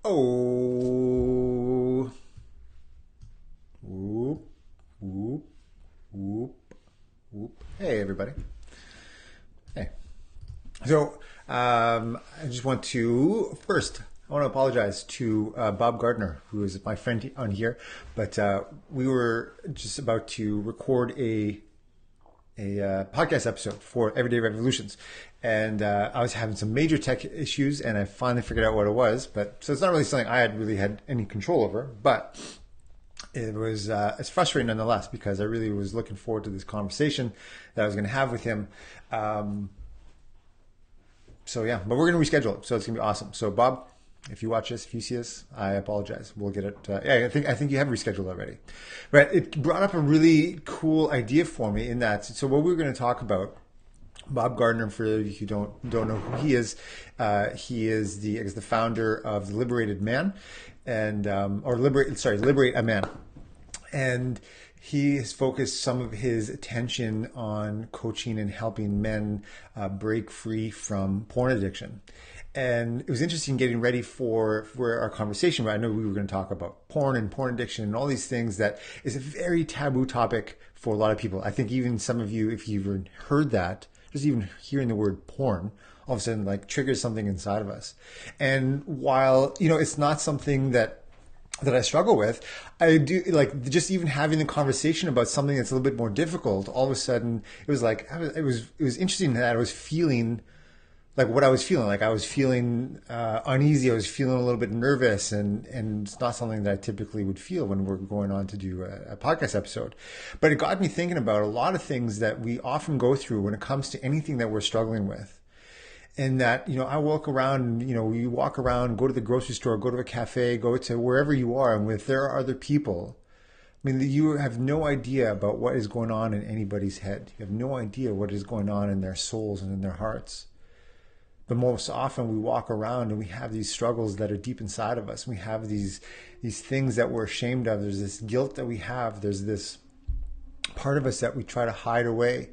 Oh, whoop, whoop, whoop, whoop. Hey, everybody. Hey. So, I just want to first. I want to apologize to Bob Gardner, who is my friend on here, but we were just about to record a podcast episode for Everyday Revolutions, and I was having some major tech issues, and I finally figured out what it was. But so it's not really something I had really had any control over, but it was it's frustrating nonetheless because I really was looking forward to this conversation that I was going to have with him. So yeah, but we're going to reschedule it, so it's going to be awesome. So Bob, if you watch this, if you see this, I apologize. We'll get it. Yeah, I think you have rescheduled already, but it brought up a really cool idea for me in that. So what we're going to talk about, Bob Gardner, for those of you who don't know who he is the founder of the Liberated Man, and Liberate a Man, and he has focused some of his attention on coaching and helping men break free from porn addiction. And it was interesting getting ready for our conversation, where I know we were going to talk about porn and porn addiction and all these things that is a very taboo topic for a lot of people. I think even some of you, if you've heard that, just even hearing the word porn, all of a sudden like triggers something inside of us. And while, it's not something that I struggle with, I do like just even having the conversation about something that's a little bit more difficult. All of a sudden, it was like it was interesting that I was feeling like what I was feeling. Like I was feeling uneasy. I was feeling a little bit nervous, and it's not something that I typically would feel when we're going on to do a podcast episode. But it got me thinking about a lot of things that we often go through when it comes to anything that we're struggling with. And that, I walk around, you walk around, go to the grocery store, go to a cafe, go to wherever you are, and if there are other people, I mean, you have no idea about what is going on in anybody's head. You have no idea what is going on in their souls and in their hearts. But most often we walk around and we have these struggles that are deep inside of us. We have these things that we're ashamed of. There's this guilt that we have. There's this part of us that we try to hide away,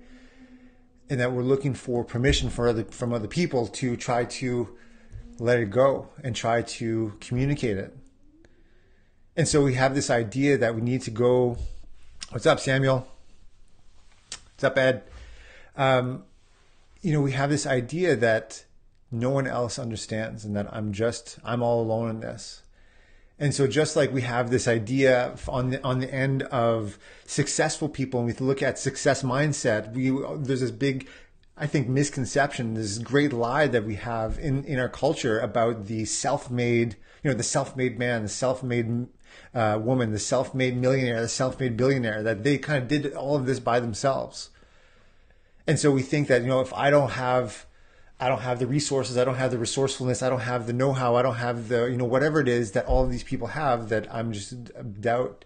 and that we're looking for permission from other people to try to let it go and try to communicate it. And so we have this idea that we need to go. What's up, Samuel? What's up, Ed? We have this idea that no one else understands, and that I'm all alone in this. And so just like we have this idea on the end of successful people, and we look at success mindset, there's this big, I think, misconception, this great lie that we have in our culture about the self-made, the self-made man, the self-made woman, the self-made millionaire, the self-made billionaire, that they kind of did all of this by themselves. And so we think that, if I don't have the resources, I don't have the resourcefulness, I don't have the know-how, I don't have the, whatever it is that all of these people have, that I'm just doubt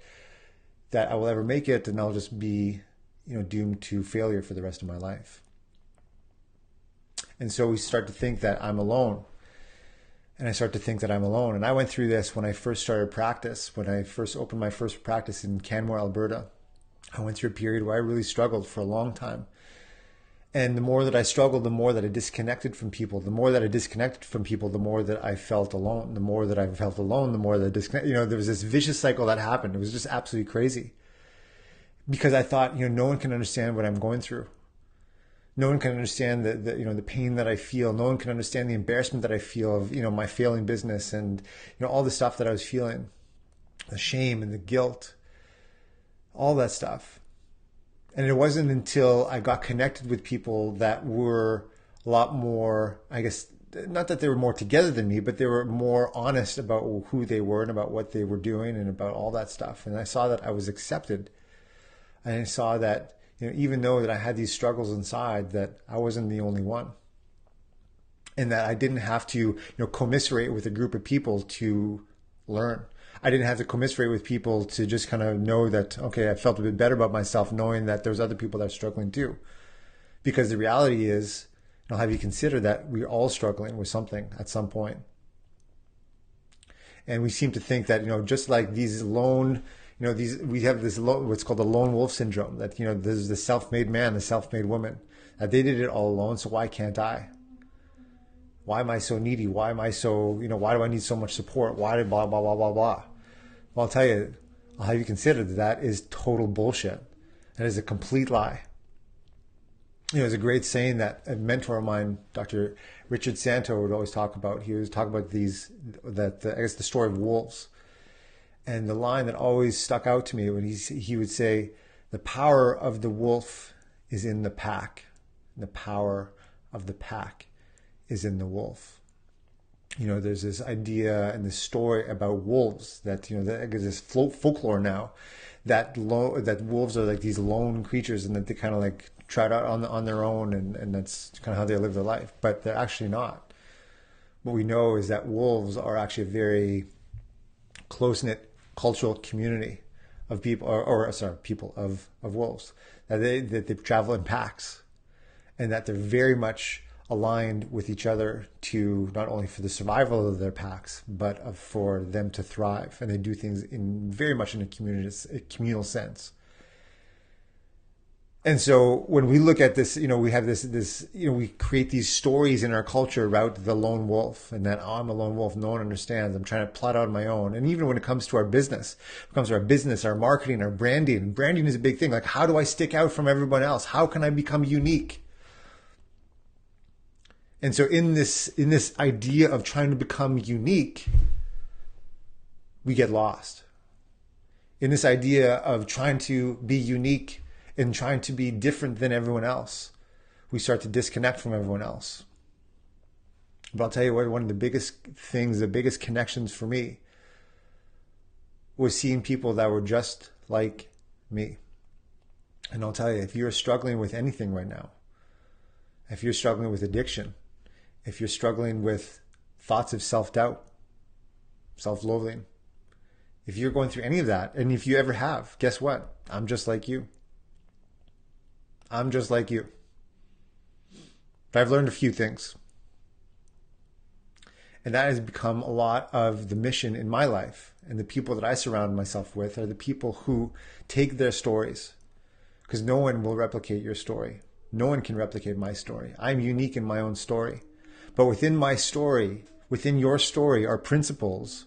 that I will ever make it, and I'll just be, doomed to failure for the rest of my life. And so we start to think that I'm alone. And I start to think that I'm alone. And I went through this when I first started practice, when I first opened my first practice in Canmore, Alberta. I went through a period where I really struggled for a long time. And the more that I struggled, the more that I disconnected from people. The more that I disconnected from people, the more that I felt alone. The more that I felt alone, the more that I disconnected. There was this vicious cycle that happened. It was just absolutely crazy. Because I thought, no one can understand what I'm going through. No one can understand the pain that I feel. No one can understand the embarrassment that I feel of, my failing business, and, all the stuff that I was feeling. The shame and the guilt. All that stuff. And it wasn't until I got connected with people that were a lot more, I guess, not that they were more together than me, but they were more honest about who they were and about what they were doing and about all that stuff. And I saw that I was accepted. And I saw that, even though that I had these struggles inside, that I wasn't the only one. And that I didn't have to, commiserate with a group of people to learn. I didn't have to commiserate with people to just kind of know that, okay, I felt a bit better about myself knowing that there's other people that are struggling too. Because the reality is, I'll have you consider that we're all struggling with something at some point. And we seem to think that, just like these lone, we have this, what's called the lone wolf syndrome, that, there's the self-made man, the self-made woman, that they did it all alone, so why can't I? Why am I so needy? Why am I so, why do I need so much support? Why did blah, blah, blah, blah, blah? Well, I'll tell you, I'll have you consider that is total bullshit. That is a complete lie. There's a great saying that a mentor of mine, Dr. Richard Santo, would always talk about. He would talk about I guess the story of wolves. And the line that always stuck out to me when he would say, the power of the wolf is in the pack. The power of the pack is in the wolf. There's this idea and this story about wolves that, that this folklore now that wolves are like these lone creatures and that they kind of like try it out on their own and that's kind of how they live their life. But they're actually not. What we know is that wolves are actually a very close-knit cultural community of people, people of wolves, that they travel in packs and that they're very much aligned with each other to not only for the survival of their packs, but for them to thrive. And they do things very much in a communal sense. And so when we look at this, we have this, we create these stories in our culture about the lone wolf and that, I'm a lone wolf. No one understands. I'm trying to plot out on my own. And even when it comes to our business, our marketing, our branding, branding is a big thing. Like, how do I stick out from everyone else? How can I become unique? And so in this idea of trying to become unique, we get lost. In this idea of trying to be unique and trying to be different than everyone else, we start to disconnect from everyone else. But I'll tell you what, one of the biggest things, the biggest connections for me was seeing people that were just like me. And I'll tell you, if you're struggling with anything right now, if you're struggling with addiction, if you're struggling with thoughts of self-doubt, self-loathing, if you're going through any of that, and if you ever have, guess what? I'm just like you. I'm just like you. But I've learned a few things. And that has become a lot of the mission in my life. And the people that I surround myself with are the people who take their stories. Because no one will replicate your story. No one can replicate my story. I'm unique in my own story. But within my story, within your story are principles.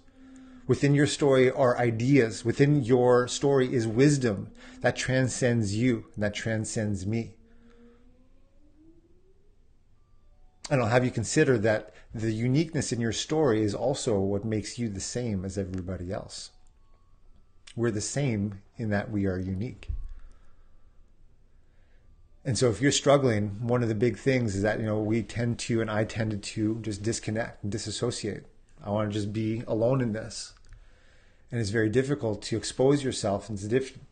Within your story are ideas. Within your story is wisdom that transcends you and that transcends me. And I'll have you consider that the uniqueness in your story is also what makes you the same as everybody else. We're the same in that we are unique. And so if you're struggling, one of the big things is that, I tended to just disconnect and disassociate. I want to just be alone in this. And it's very difficult to expose yourself. And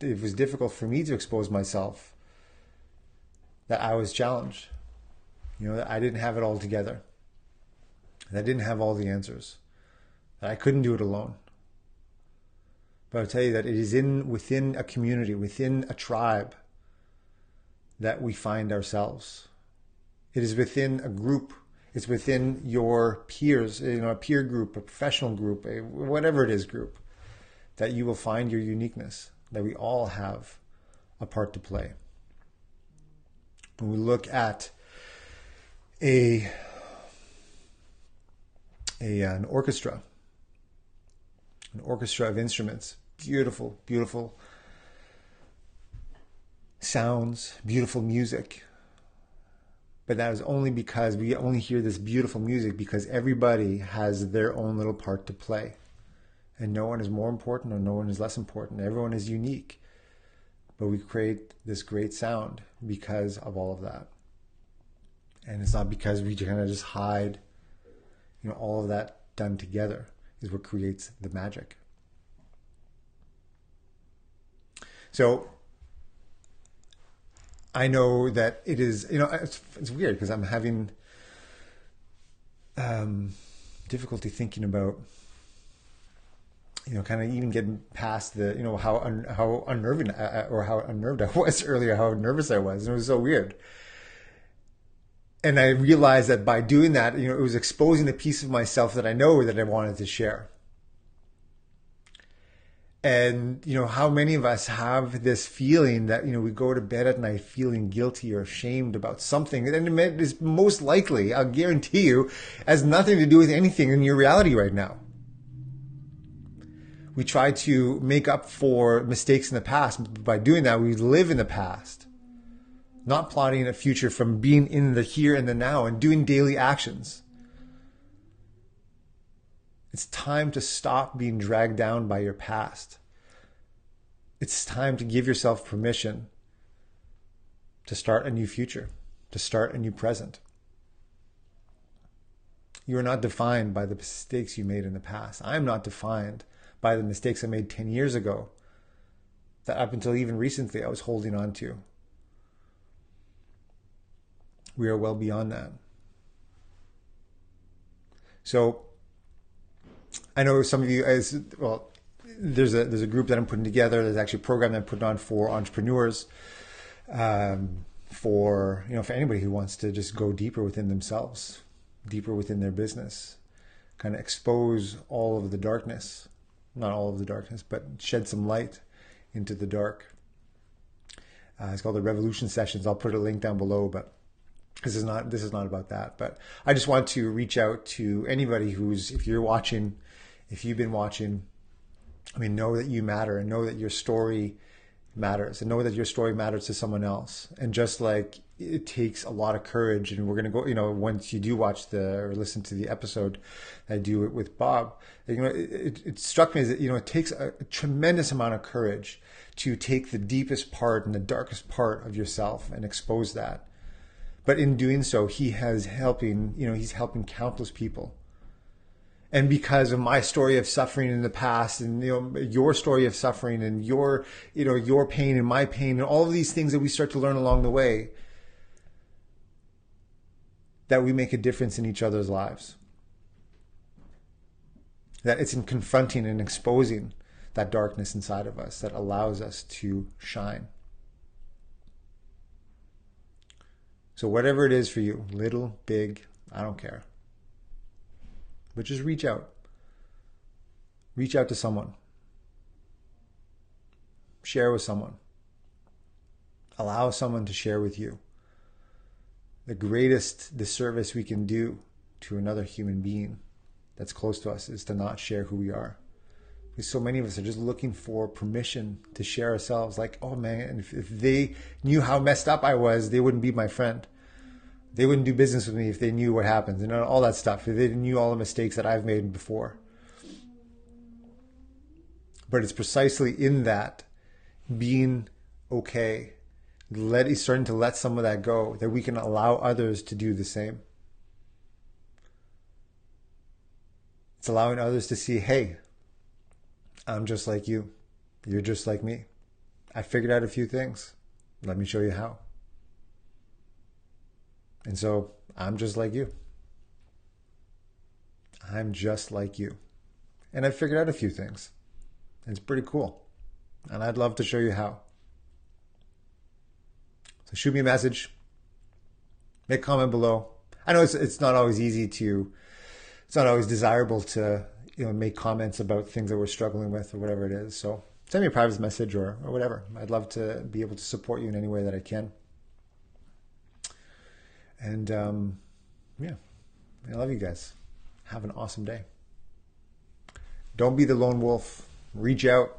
it was difficult for me to expose myself, that I was challenged. That I didn't have it all together. That I didn't have all the answers. That I couldn't do it alone. But I'll tell you that it is within a community, within a tribe, that we find ourselves. It is within a group. It's within your peers, a peer group, a professional group, whatever it is group, that you will find your uniqueness, that we all have a part to play. When we look at an orchestra of instruments, beautiful, beautiful sounds, beautiful music. But that is only because we only hear this beautiful music because everybody has their own little part to play. And no one is more important or no one is less important. Everyone is unique. But we create this great sound because of all of that. And it's not because we kind of just hide, all of that done together is what creates the magic. So I know that it is, it's weird because I'm having difficulty thinking about, kind of even getting past the, how unnerving or how unnerved I was earlier, how nervous I was. And it was so weird. And I realized that by doing that, it was exposing a piece of myself that I know that I wanted to share. And, how many of us have this feeling that, we go to bed at night feeling guilty or ashamed about something. And it is most likely, I'll guarantee you, has nothing to do with anything in your reality right now. We try to make up for mistakes in the past. By doing that, we live in the past, not plotting a future from being in the here and the now and doing daily actions. It's time to stop being dragged down by your past. It's time to give yourself permission to start a new future, to start a new present. You are not defined by the mistakes you made in the past. I am not defined by the mistakes I made 10 years ago that up until even recently I was holding on to. We are well beyond that. So I know some of you, there's a group that I'm putting together. There's actually a program that I'm putting on for entrepreneurs, for anybody who wants to just go deeper within themselves, deeper within their business, kind of expose all of the darkness, not all of the darkness, but shed some light into the dark. It's called the Revolution Sessions. I'll put a link down below, but this is not about that. But I just want to reach out to anybody if you've been watching, know that you matter and know that your story matters and know that your story matters to someone else. And just like it takes a lot of courage, and we're going to go, once you do watch or listen to the episode I do it with Bob, it struck me that, it takes a tremendous amount of courage to take the deepest part and the darkest part of yourself and expose that. But in doing so, he's helping countless people. And because of my story of suffering in the past, and your story of suffering, and your pain and my pain, and all of these things that we start to learn along the way, that we make a difference in each other's lives. That it's in confronting and exposing that darkness inside of us that allows us to shine. So whatever it is for you, little, big, I don't care. But just reach out. Reach out to someone. Share with someone. Allow someone to share with you. The greatest disservice we can do to another human being that's close to us is to not share who we are. Because so many of us are just looking for permission to share ourselves. Like, oh man, if they knew how messed up I was, they wouldn't be my friend. They wouldn't do business with me if they knew what happens and all that stuff. If they knew all the mistakes that I've made before. But it's precisely in that being okay, starting to let some of that go, that we can allow others to do the same. It's allowing others to see, hey, I'm just like you. You're just like me. I figured out a few things. Let me show you how. And so I'm just like you. I'm just like you. And I figured out a few things. It's pretty cool. And I'd love to show you how. So shoot me a message. Make a comment below. I know it's not always it's not always desirable to make comments about things that we're struggling with or whatever it is. So send me a private message or whatever. I'd love to be able to support you in any way that I can. And I love you guys. Have an awesome day. Don't be the lone wolf. Reach out.